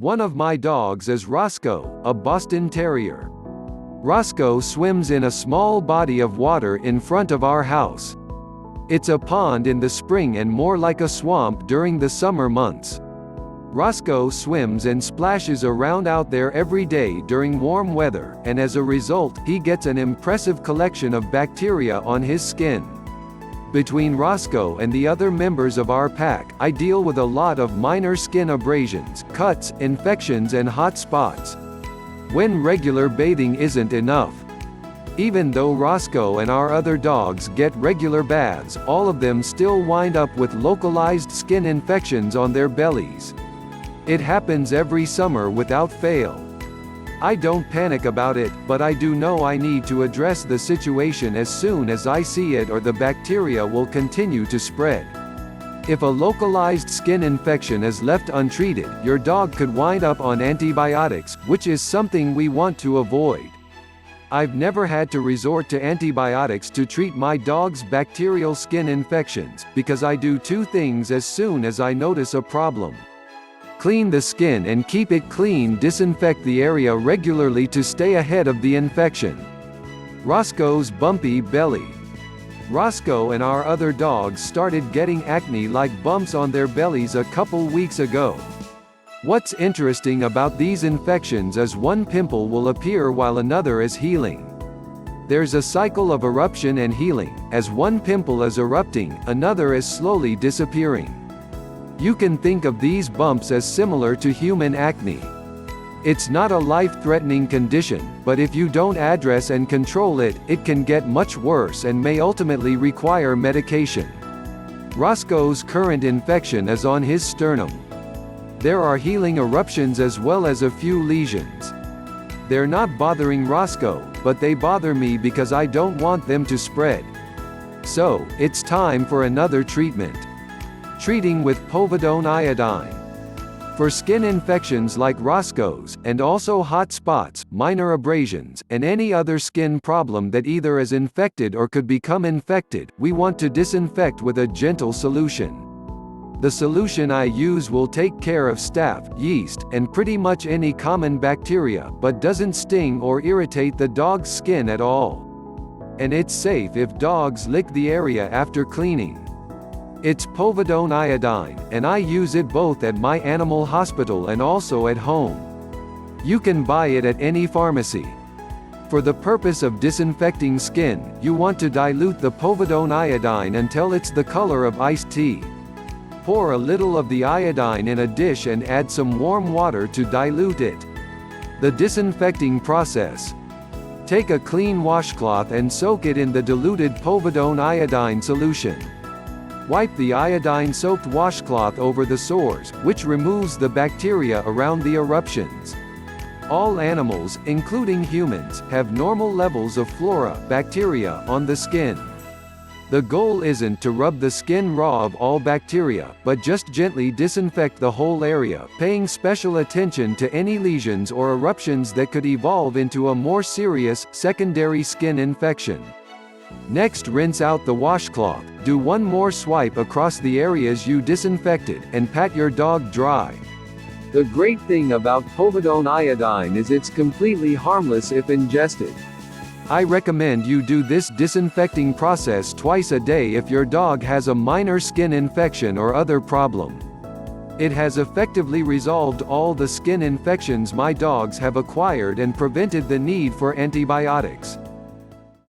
One of my dogs is Rosco, a Boston Terrier. Rosco swims in a small body of water in front of our house. It's a pond in the spring and more like a swamp during the summer months. Rosco swims and splashes around out there every day during warm weather, and as a result, he gets an impressive collection of bacteria on his skin. Between Rosco and the other members of our pack, I deal with a lot of minor skin abrasions, cuts, infections and hot spots. When regular bathing isn't enough. Even though Rosco and our other dogs get regular baths, all of them still wind up with localized skin infections on their bellies. It happens every summer without fail. I don't panic about it, but I do know I need to address the situation as soon as I see it, or the bacteria will continue to spread. If a localized skin infection is left untreated, your dog could wind up on antibiotics, which is something we want to avoid. I've never had to resort to antibiotics to treat my dog's bacterial skin infections, because I do two things as soon as I notice a problem. Clean the skin and keep it clean. Disinfect the area regularly to stay ahead of the infection. Rosco's bumpy belly. Rosco and our other dogs started getting acne-like bumps on their bellies a couple weeks ago. What's interesting about these infections is one pimple will appear while another is healing. There's a cycle of eruption and healing. As one pimple is erupting, another is slowly disappearing. You can think of these bumps as similar to human acne. It's not a life-threatening condition, but if you don't address and control it, it can get much worse and may ultimately require medication. Rosco's current infection is on his sternum. There are healing eruptions as well as a few lesions. They're not bothering Rosco, but they bother me because I don't want them to spread. So, it's time for another treatment. Treating with povidone iodine. For skin infections like Rosco's, and also hot spots, minor abrasions, and any other skin problem that either is infected or could become infected, we want to disinfect with a gentle solution. The solution I use will take care of staph, yeast, and pretty much any common bacteria, but doesn't sting or irritate the dog's skin at all. And it's safe if dogs lick the area after cleaning. It's povidone iodine, and I use it both at my animal hospital and also at home. You can buy it at any pharmacy. For the purpose of disinfecting skin, you want to dilute the povidone iodine until it's the color of iced tea. Pour a little of the iodine in a dish and add some warm water to dilute it. The disinfecting process. Take a clean washcloth and soak it in the diluted povidone iodine solution. Wipe the iodine-soaked washcloth over the sores, which removes the bacteria around the eruptions. All animals, including humans, have normal levels of flora, bacteria, on the skin. The goal isn't to rub the skin raw of all bacteria, but just gently disinfect the whole area, paying special attention to any lesions or eruptions that could evolve into a more serious, secondary skin infection. Next, rinse out the washcloth, do one more swipe across the areas you disinfected, and pat your dog dry. The great thing about povidone iodine is it's completely harmless if ingested. I recommend you do this disinfecting process twice a day if your dog has a minor skin infection or other problem. It has effectively resolved all the skin infections my dogs have acquired and prevented the need for antibiotics.